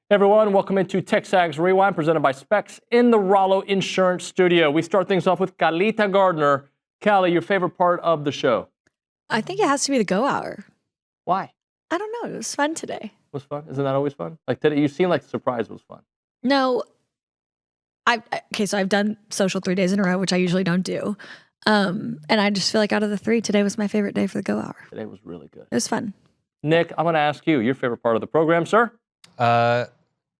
Everyone, welcome into TexAgs Rewind, presented by Specs in the Rollo Insurance Studio. We start things off with Calita Gardner. Callie, your favorite part of the show? I think it has to be the Go Hour. Why? I don't know. It was fun today. It was fun? Isn't that always fun? Like today, you seem like the surprise was fun. No. So I've done social 3 days in a row, which I usually don't do. And I just feel like out of the three, today was my favorite day for the Go Hour. Today was really good. It was fun. Nick, I'm going to ask you, your favorite part of the program, sir?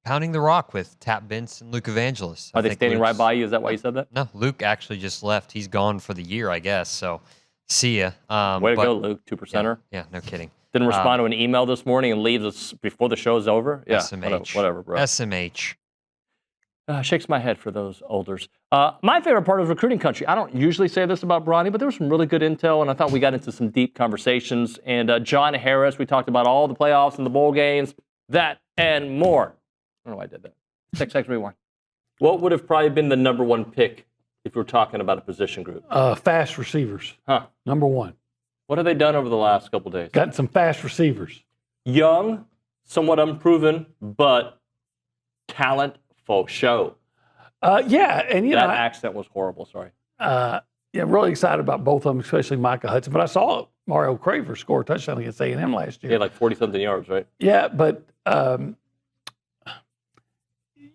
Pounding the Rock with Tap Bentz and Luke Evangelist. Are they standing right by you? Is that why you said that? No, Luke actually just left. He's gone for the year, I guess. So, see ya. Way to go, Luke, 2%er. Yeah, no kidding. Didn't respond to an email this morning and leaves us before the show's over? Yeah, SMH. Whatever, bro. SMH. Shakes my head for those olders. My favorite part of recruiting country. I don't usually say this about Bronny, but there was some really good intel, and I thought we got into some deep conversations. And John Harris, we talked about all the playoffs and the bowl games, that and more. I don't know why I did that. TexAgs Rewind. What would have probably been the number one pick if we're talking about a position group? Fast receivers. Number one. What have they done over the last couple days? Gotten some fast receivers. Young, somewhat unproven, but talent for show. Yeah, and that accent was horrible. Sorry. Yeah, really excited about both of them, especially Micah Hudson. But I saw Mario Craver score a touchdown against A&M last year. He had like 40-something yards, right? Yeah, but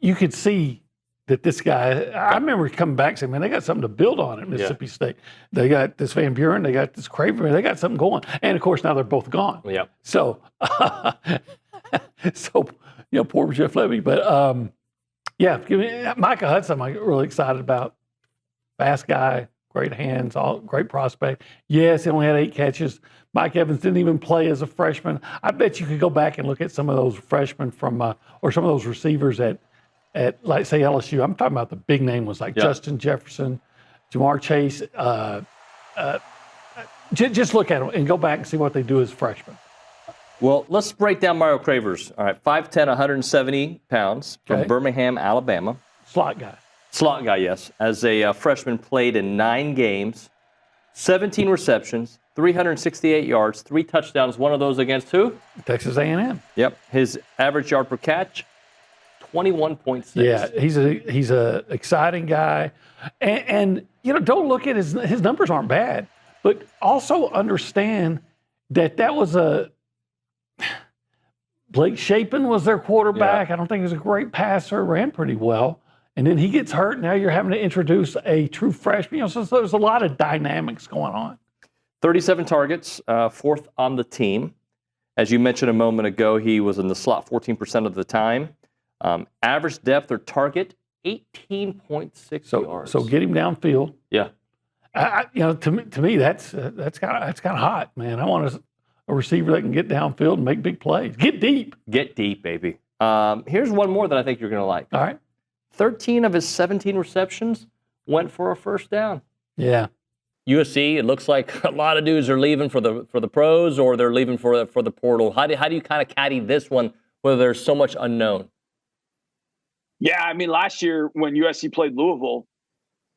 you could see that this guy, I remember coming back saying, man, they got something to build on at Mississippi State. They got this Van Buren, they got this Craver, they got something going. And, of course, now they're both gone. Yeah. So, poor Jeff Levy. But, yeah, Micah Hudson I'm really excited about. Fast guy, great hands, great prospect. Yes, he only had 8 catches. Mike Evans didn't even play as a freshman. I bet you could go back and look at some of those freshmen from, or some of those receivers at like, say, LSU. I'm talking about the big name ones like Justin Jefferson, Jamar Chase. Just look at them and go back and see what they do as freshmen. Well, let's break down Mario Cravers. All right, 5'10", 170 pounds from Birmingham, Alabama. Slot guy. Slot guy, yes. As a freshman, played in 9 games, 17 receptions, 368 yards, 3 touchdowns. One of those against who? Texas A&M. Yep. His average yard per catch, 21.6. Yeah, he's a exciting guy, and don't look at his numbers aren't bad, but also understand that was Blake Shapen was their quarterback. I don't think he was a great passer, ran pretty well. And then he gets hurt. Now you're having to introduce a true freshman. So there's a lot of dynamics going on. 37 targets, 4th on the team. As you mentioned a moment ago, he was in the slot 14% of the time. Average depth or target, 18.6 yards. So get him downfield. Yeah. To me, that's kind of hot, man. I want a receiver that can get downfield and make big plays. Get deep. Get deep, baby. Here's one more that I think you're going to like. All right. 13 of his 17 receptions went for a first down. Yeah. USC, it looks like a lot of dudes are leaving for the pros or they're leaving for the portal. How do you kind of caddy this one where there's so much unknown? Yeah, I mean, last year when USC played Louisville,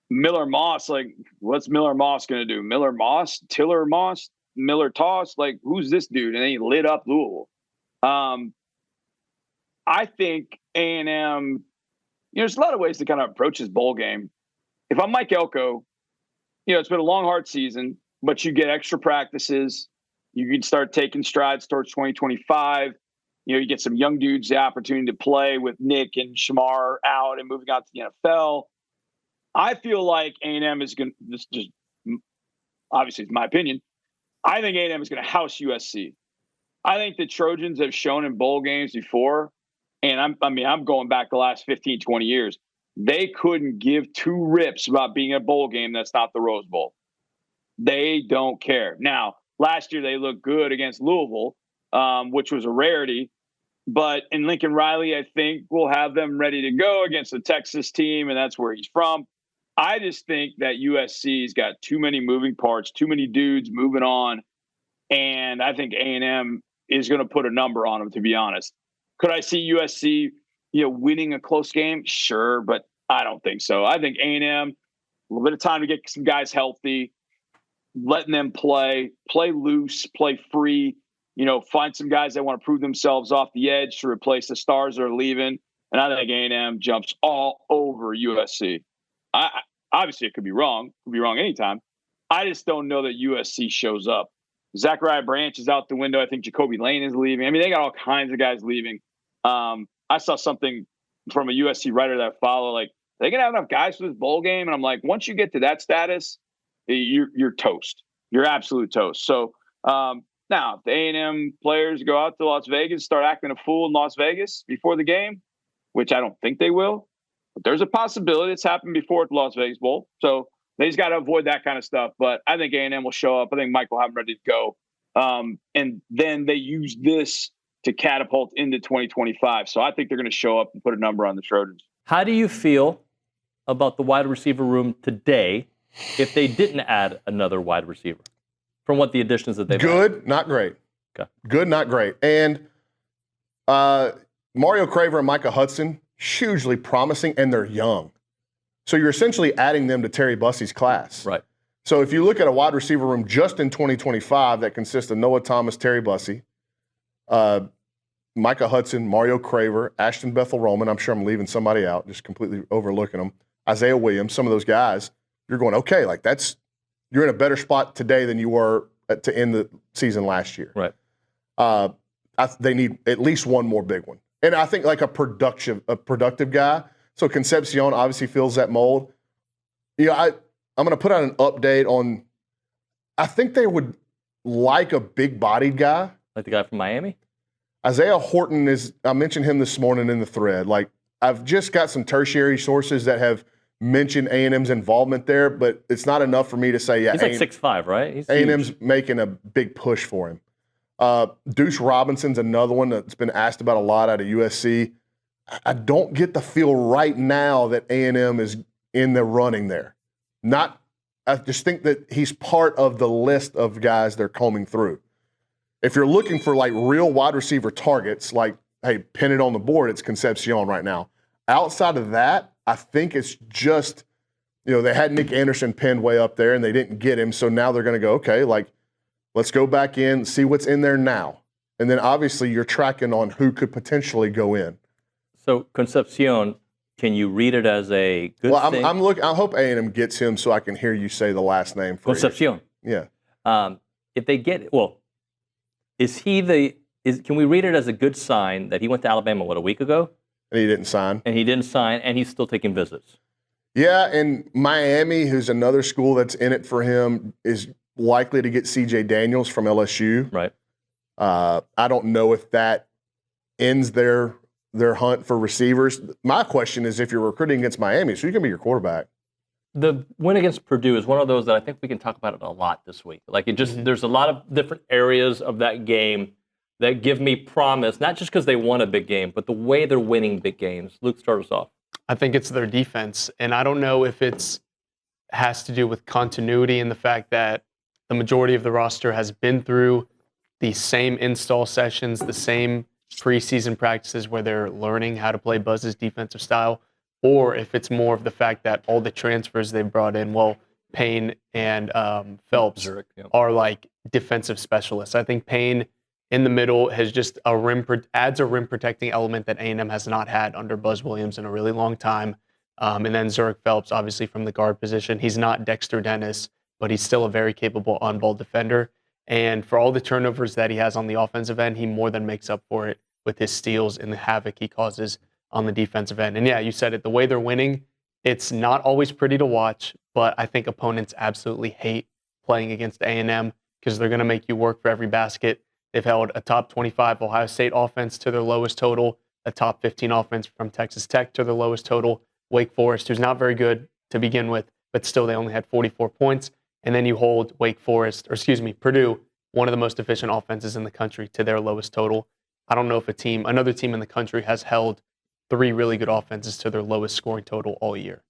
Miller Moss, like, what's Miller Moss going to do? Miller Moss, Tiller Moss, Miller Toss, like, who's this dude? And then he lit up Louisville. I think A&M, there's a lot of ways to kind of approach this bowl game. If I'm Mike Elko, it's been a long, hard season, but you get extra practices. You can start taking strides towards 2025. You get some young dudes the opportunity to play with Nick and Shamar out and moving out to the NFL. I feel like A&M is going to, this just obviously it's my opinion, I think A&M is going to house USC. I think the Trojans have shown in bowl games before, and I'm going back the last 15, 20 years, they couldn't give 2 rips about being a bowl game that's not the Rose Bowl. They don't care. Now, last year they looked good against Louisville, which was a rarity. But in Lincoln Riley, I think we'll have them ready to go against the Texas team, and that's where he's from. I just think that USC's got too many moving parts, too many dudes moving on, and I think A&M is going to put a number on them, to be honest. Could I see USC, winning a close game? Sure, but I don't think so. I think A&M, a little bit of time to get some guys healthy, letting them play loose, play free. find some guys that want to prove themselves off the edge to replace the stars that are leaving. And I think A&M jumps all over USC. Obviously, it could be wrong. It could be wrong anytime. I just don't know that USC shows up. Zachariah Branch is out the window. I think Jacoby Lane is leaving. I mean, they got all kinds of guys leaving. I saw something from a USC writer that I follow, like, they can have enough guys for this bowl game. And I'm like, once you get to that status, you're toast. You're absolute toast. So now, if the A&M players go out to Las Vegas, start acting a fool in Las Vegas before the game, which I don't think they will, but there's a possibility it's happened before at the Las Vegas Bowl. So they just got to avoid that kind of stuff. But I think A&M will show up. I think Mike will have them ready to go. And then they use this to catapult into 2025. So I think they're going to show up and put a number on the Trojans. How do you feel about the wide receiver room today if they didn't add another wide receiver from what the additions that they've Good, not great. Okay. Good, not great. And Mario Craver and Micah Hudson, hugely promising, and they're young. So you're essentially adding them to Terry Bussey's class. Right. So if you look at a wide receiver room just in 2025 that consists of Noah Thomas, Terry Bussey, Micah Hudson, Mario Craver, Ashton Bethel-Roman, I'm sure I'm leaving somebody out, just completely overlooking them, Isaiah Williams, some of those guys, you're going, okay, like you're in a better spot today than you were to end the season last year. Right. They need at least one more big one. And I think like a productive guy. So Concepcion obviously fills that mold. I'm going to put out an update on, I think they would like a big-bodied guy. Like the guy from Miami? Isaiah Horton I mentioned him this morning in the thread. Like, I've just got some tertiary sources that have mentioned A&M's involvement there, but it's not enough for me to say, yeah. He's like 6'5", right? He's A&M's huge. making a big push for him. Deuce Robinson's another one that's been asked about a lot out of USC. I don't get the feel right now that A&M is in the running there. I just think that he's part of the list of guys they're combing through. If you're looking for like real wide receiver targets, like, hey, pin it on the board, it's Concepcion right now. Outside of that, I think it's just, they had Nick Anderson pinned way up there and they didn't get him. So now they're going to go, okay, like, let's go back in, see what's in there now. And then obviously you're tracking on who could potentially go in. So Concepcion, can you read it as a good thing? I hope A&M gets him so I can hear you say the last name for Concepcion. you. Yeah. If they get, can we read it as a good sign that he went to Alabama, a week ago? And he didn't sign. And he didn't sign, and he's still taking visits. Yeah, and Miami, who's another school that's in it for him, is likely to get C.J. Daniels from LSU. Right. I don't know if that ends their hunt for receivers. My question is if you're recruiting against Miami, so you can be your quarterback. The win against Purdue is one of those that I think we can talk about it a lot this week. Like, there's a lot of different areas of that game that give me promise, not just because they won a big game, but the way they're winning big games. Luke, start us off. I think it's their defense, and I don't know if has to do with continuity and the fact that the majority of the roster has been through the same install sessions, the same preseason practices where they're learning how to play Buzz's defensive style, or if it's more of the fact that all the transfers they've brought in, Payne and Phelps Zurich, yeah. are like defensive specialists. I think Payne in the middle has just adds a rim protecting element that A&M has not had under Buzz Williams in a really long time. And then Zurich Phelps, obviously from the guard position. He's not Dexter Dennis, but he's still a very capable on-ball defender. And for all the turnovers that he has on the offensive end, he more than makes up for it with his steals and the havoc he causes on the defensive end. And yeah, you said it, the way they're winning, it's not always pretty to watch, but I think opponents absolutely hate playing against A&M because they're going to make you work for every basket. They've held a top 25 Ohio State offense to their lowest total, a top 15 offense from Texas Tech to their lowest total. Wake Forest, who's not very good to begin with, but still they only had 44 points. And then you hold Purdue, one of the most efficient offenses in the country, to their lowest total. I don't know if another team in the country has held 3 really good offenses to their lowest scoring total all year.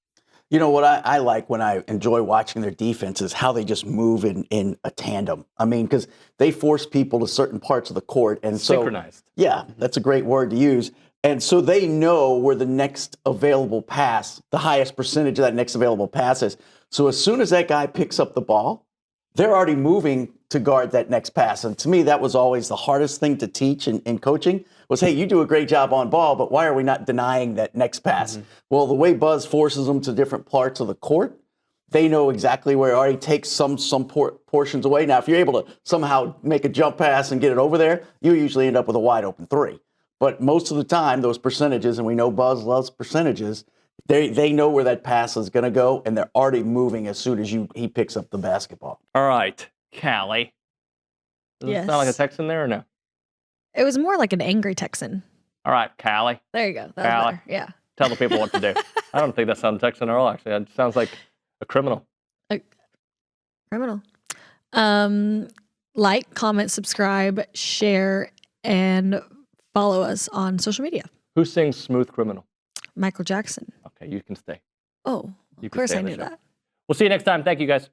You know what I like when I enjoy watching their defense is how they just move in a tandem. I mean, because they force people to certain parts of the court. And so, synchronized. Yeah, that's a great word to use. And so they know where the next available pass, the highest percentage of that next available pass is. So as soon as that guy picks up the ball, they're already moving to guard that next pass. And to me, that was always the hardest thing to teach in coaching was, hey, you do a great job on ball, but why are we not denying that next pass? Well, the way Buzz forces them to different parts of the court, they know exactly where it already takes some portions away. Now, if you're able to somehow make a jump pass and get it over there, you usually end up with a wide open three. But most of the time, those percentages, and we know Buzz loves percentages, they know where that pass is going to go, and they're already moving as soon as he picks up the basketball. All right, Callie. Does it sound like a Texan there or no? It was more like an angry Texan. All right, Callie. There you go. That was Callie. better. Yeah. Tell the people what to do. I don't think that sounds Texan at all, actually. It sounds like a criminal. Criminal. Like, comment, subscribe, share, and follow us on social media. Who sings Smooth Criminal? Michael Jackson. Okay, you can stay. Oh, You of can course stay I on the knew show. that. We'll see you next time. Thank you, guys.